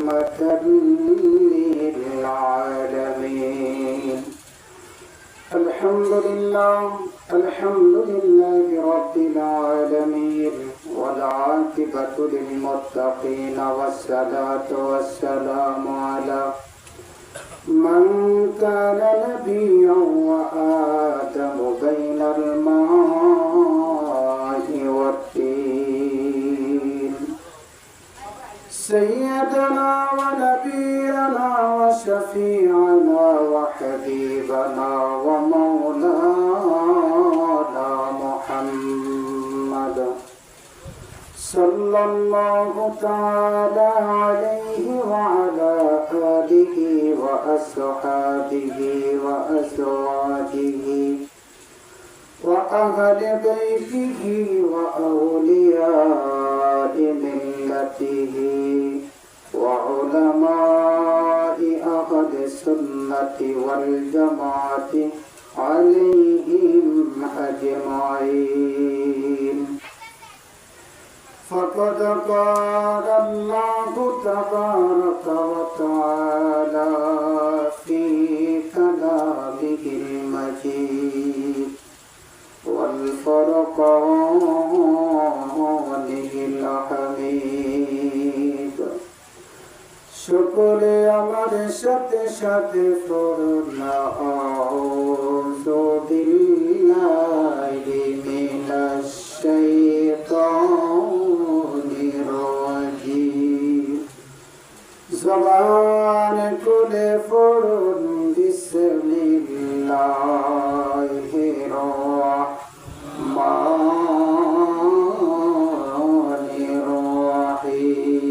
رحمة للعالمين الحمد لله رب العالمين والعاقبة للمتقين والصلاة والسلام على من كان نبيا وآدم بين الماء والطين سيدنا ونبينا وشفيعنا وحبيبنا ومولانا محمد صلى الله تعالى عليه وعلى آله وأصحابه وأزواجه وأهل بيته وأولياء ملته وعلماء أهل السنة والجماعة عليهم أجمعين فقد قال الله تبارك وتعالى في كلامه المجيد والفرقانه الحميد شكري আমার সাথে সাথে পড়ুন আউযু বিল্লাহি মিনাশ শাইতানির রাজীম জবান খুলে পড়ুন বিসমিল্লাহির রাহমানির রাহিম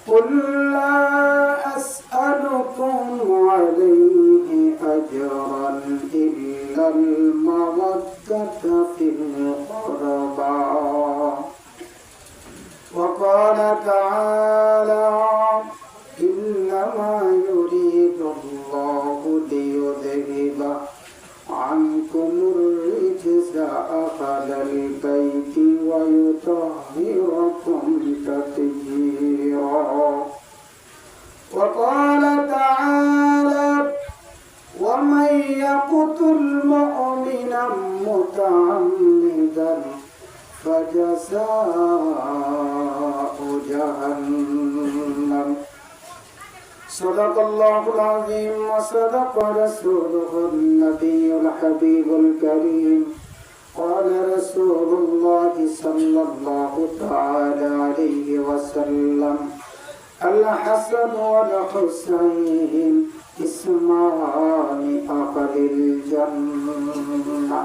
قل لا أسألكم عليه أجرا إلا المودة في القربى وقال تعالى إنما يريد الله ليذهب عنكم الرجس أهل البيت ويطهركم تطهيرا وقال تعالى ومن يقتل مؤمنا متعمدا فجزاؤه جهنم صدق الله العظيم وصدق رسوله النبي الحبيب الكريم قال رسول الله صلى الله تعالى عليه وسلم الحسن والحسين اسمان أهل الجنة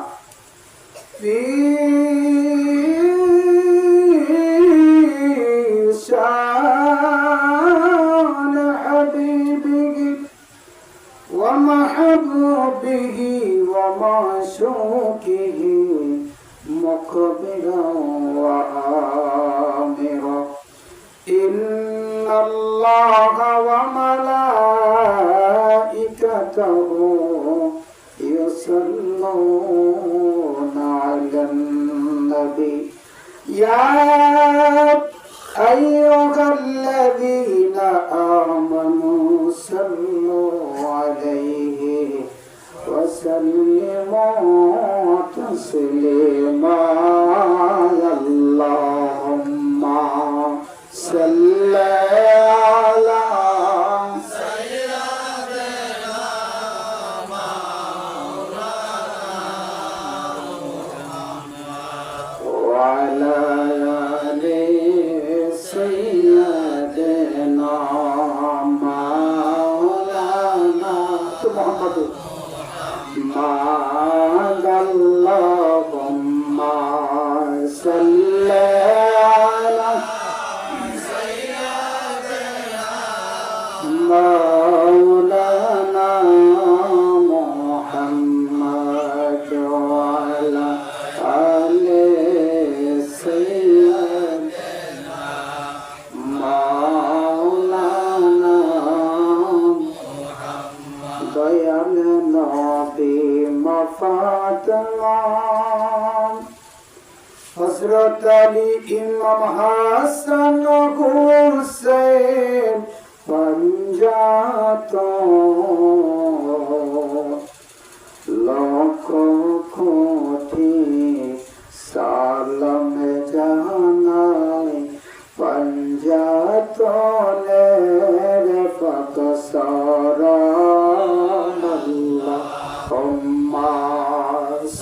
في شان حبيبه ومحبوبه ومعشوقه مقبلا وآمرا إن الله وملائكته يصلون على النبي يا أيها الذين آمنوا صلوا عليه وسلموا تسليما اللهم صل على سيدنا مولانا محمد وعلى آل سيدنا مولانا محمد اللهم صل على مولانا محمد وعلى آل سيدنا مولانا محمد ديان نبي مفاتنا হযরত আলী ইমাম হাসান হুসাইন পঞ্জাত লক্ষ কোটি সালাম জানাই পঞ্জাতনের পাক সরান আল্লাহুম্মা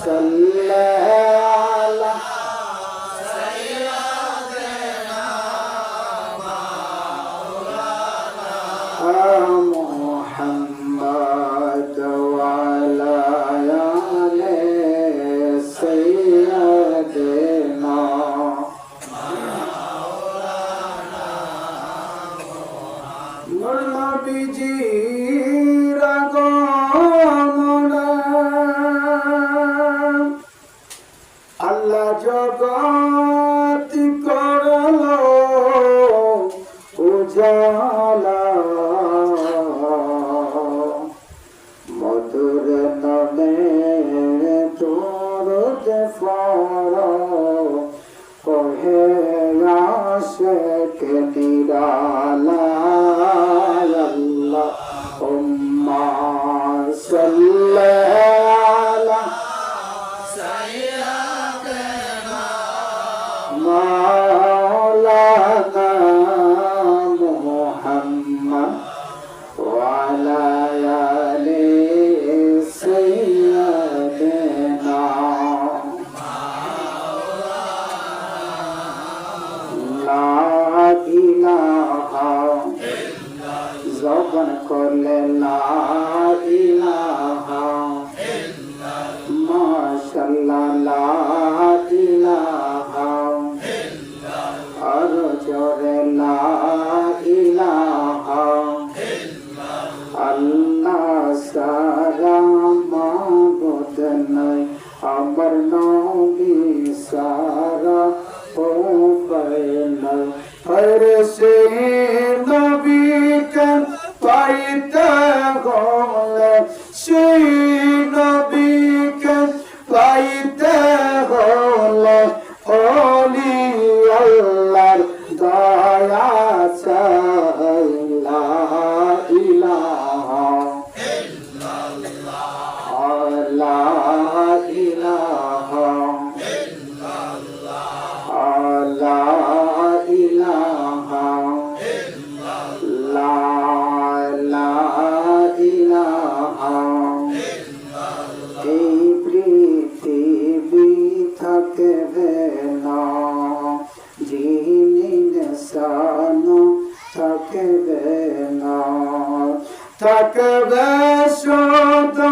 সাল্লি আলা محمد وعلى آل سيدنا নবীজির আগমনে আল্লাহ জগৎ করলো উজালা মধুর নামে দরুদ পড়ো কহে আশিক নিরালা আল্লাহুম্মা সাল্লি আলা সাইয়্যিদিনা মাওলানা মুহাম্মদ ওয়ালা আলি সাইয়্যিদিনা লা ইলাহা জবান করলে লা ইলাহা মাশাআল্লাহ লা ইলাহা আর জোরে লা ইলাহা আল্লাহ সারা মাবুদ নাই আমার নবী সারা ও পায়না ফরসে নবীকে পাইতে হলে সেই নবীকে পাইতে হলে ওলি আল্লাহর দয়া চাই লা ইলাহা ইল্লাল্লাহ লা ইলাহা লা ইলাহা লা ইলাহা এই পৃথিবী থাকবে না যিনি নিশানো থাকবে না থাকবে শুধু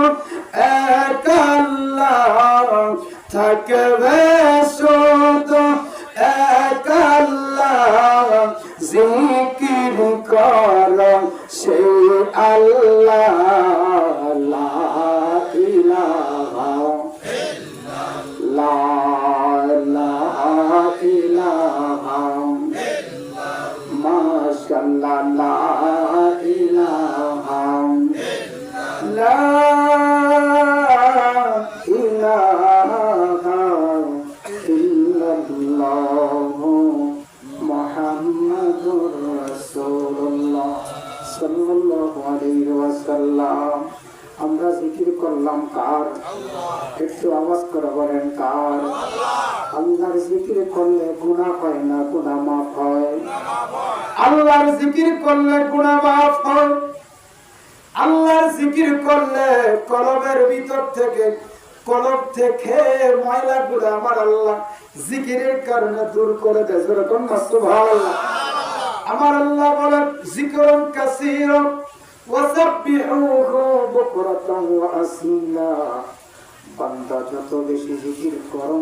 এক আল্লাহ থাকবে শুধু এক আল্লাহ জিকির কর সেই আল্লাহ লা ইলাহা লা ইলাহা মাশাআল্লাহ লা ইলাহা লা ইলাহা ইল্লাল্লাহ মুহাম্মাদুর রাসূলুল্লাহ সাল্লাল্লাহু আলাইহি ওয়াসাল্লাম। আমরা জিকির করলাম কার? একটু আওয়াজ করে বলেন কার? আল্লাহর জিকির করলে গুনাহ হয় না, গুনাহ মাফ হয়। আল্লাহর জিকির করলে গুনাহ মাফ হয়। আল্লাহর জিকির করলে কলবের ভিতর থেকে ময়লাগুলো আমার আল্লাহ জিকিরের কারণে দূর করে দেয়। যেরকম সুবহানাল্লাহ। আমার আল্লাহ বলেন জিকরুন কাসীরুন ওয়াসাব্বিহুহু বুকরাতান ওয়া আসীলা। বান্দা যত বেশি জিকির করো,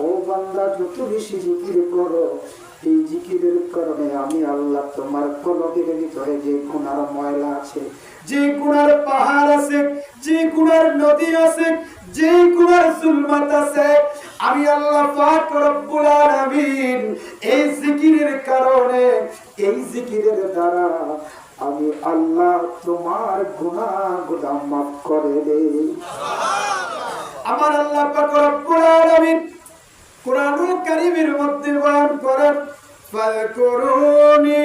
ও বান্দা যত বেশি জিকির করো, এই জিকিরের কারণে আমি আল্লাহ তোমার কলবের ভিতরে যে গুনার ময়লা আছে, যে গুনার পাহাড় আছে, যে গুনার নদী আছে, যে গুনার জুলমাত আছে, আমি আল্লাহ পাক রব্বুল আলামিন এই জিকিরের কারণে, এই জিকিরের দ্বারা আমি আল্লাহ তোমার গুনাহগুলো মাফ করে দেই। আমার আল্লাহ পাক রব্বুল আলামিন কুরআনুল কারীমের মধ্যে বয়ান করেন ফাযকুরুনি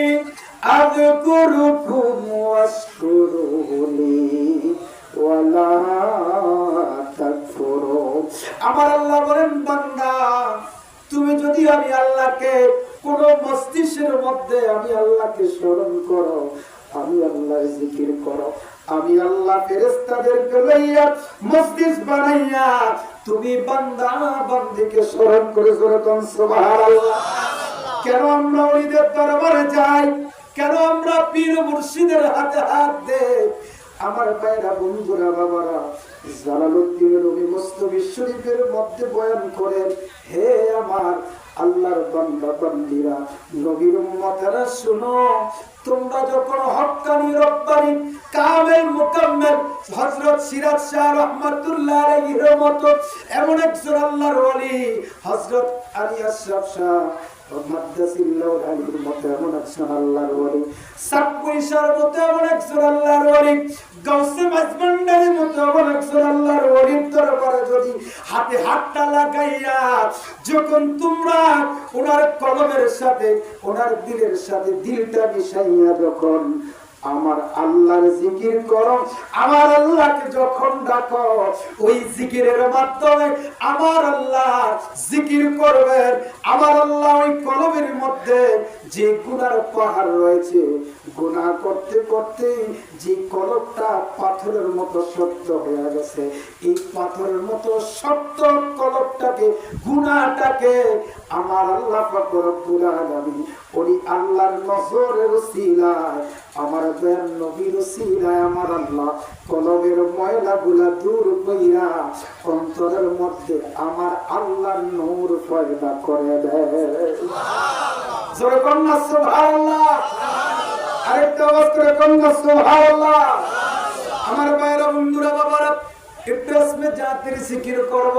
আযকুরুকুম ওয়াশকুরুনি ওয়ালা তাকফুরুন। আমার আল্লাহ বলেন বান্দা তুমি যদি আমি আল্লাহকে কোন মস্তিষ্কের মধ্যে আমি আল্লাহকে স্মরণ করো, আমি আল্লাহ জিকির করো, আমি আল্লাহ ফেরেশতাদেরকে লইয়া মসজিদ বানাইয়া তুমি বান্দা বান্দীকে স্মরণ করে যখন সুবহানাল্লাহ। কেন আমরা ওলিদের দরবারে যাই, কেন আমরা পীর মুর্শিদের হাতে হাত দেই? আমার ভাইরা বন্ধুরা বাবারা, জালালউদ্দিন রুমি মুস্তফী শরীফের মধ্যে বয়ান করেন, হে আমার আল্লাহর বান্দা বান্দীরা, নবীর উম্মতেরা শুনো, তোমরা যখন হক্কানি রব্বানি কামেল মুকাম্মেল হযরত সিরাজ শাহ রাহমাতুল্লাহ আলাইহির মত এমন একজন আল্লাহর ওলি, হযরত আলী আশরাফ শাহ মাদ্দাসিল্লাহ আলীর মত এমন একজন আল্লাহর ওলি, সাবকুইশার মত এমন একজন আল্লাহর ওলি, গাউসে মাজমান্ডারির মত এমন একজন আল্লাহর ওলির দরবারে যদি হাতে হাতটা লাগাইয়া যখন তোমরা ওনার কলমের সাথে ওনার দিলের সাথে দিলটা মিশাইয়া যখন আমার আল্লাহর জিকির করো, আমার আল্লাহকে যখন ডাকো, ওই জিকিরের মাধ্যমে আমার আল্লাহ জিকির করবেন। আমার আল্লাহ ওই কলমের মধ্যে যে গুনার পাহাড় রয়েছে, গুনাহ করতে করতে যে কলমটা পাথরের মতো শক্ত হয়ে গেছে, এই পাথরের মতো শক্ত কলমটাকে গুনাহটাকে আমার আল্লাহ পাক রব্বুল আলামিন ওই আল্লাহর নজরের উসিলায় আমার দয়ার নবীর উসিলায় আমার আল্লাহ কলমের ময়লাগুলা দূর কইরা অন্তরের মধ্যে আমার আল্লাহর নূর পয়দা করে দেয়। জোরে কন্যা সুবহানাল্লাহ, আরেকটা আওয়াজ করে কন্যা সুবহানাল্লাহ। আমার ভাইরা বন্ধুরা বাবারা, একটু আসমে জাতির জিকির করব।